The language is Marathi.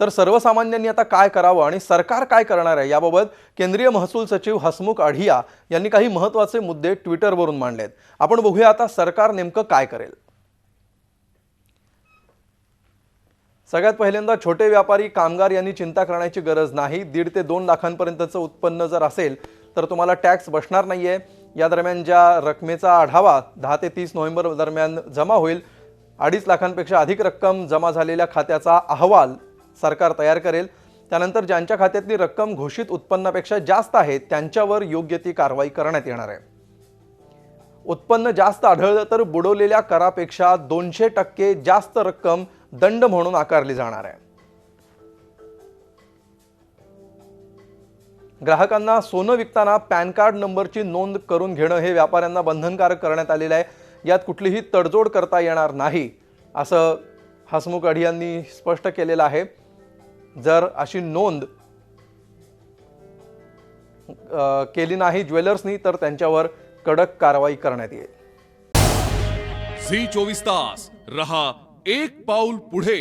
तर सर्वसामान्यांनी आता काय करावं आणि सरकार काय करणार आहे याबाबत केंद्रीय महसूल सचिव हसमुख अढिया यांनी काही महत्त्वाचे मुद्दे ट्विटरवरून मांडलेत। आपण बघूया आता सरकार नेमकं काय करेल। सगळ्यात पहिल्यांदा छोटे व्यापारी कामगार यांनी चिंता करण्याची गरज नाही। 1.5 ते 2 लाखांपर्यंतचं उत्पन्न जर असेल तर तुम्हाला टॅक्स बसणार नाहीये। या दरम्यान ज्या रकमेचा आढावा 10 ते 30 नोव्हेंबर दरम्यान जमा होईल, 2.5 लाखांपेक्षा अधिक रक्कम जमा झालेल्या खात्याचा अहवाल सरकार तयार करेल। त्यानंतर ज्यांच्या खात्यातली रक्कम घोषित उत्पन्नापेक्षा जास्त आहे त्यांच्यावर योग्य ती कारवाई करण्यात येणार आहे। उत्पन्न जास्त आढळलं तर बुडवलेल्या करापेक्षा 200% जास्त रक्कम दंड म्हणून आकारली जाणार आहे। ग्राहकांना सोनं विकताना पॅन कार्ड नंबरची नोंद करून घेणं हे व्यापाऱ्यांना बंधनकारक करण्यात आलेलं आहे। यात कुठलीही तडजोड करता येणार नाही असं हसमुख अढियांनी स्पष्ट केलेलं आहे। जर अशी नोंद केली नाही ज्वेलर्सनी तर त्यांच्यावर कडक कारवाई करण्यात येईल। झी 24 तास रहा एक पाऊल पुढे।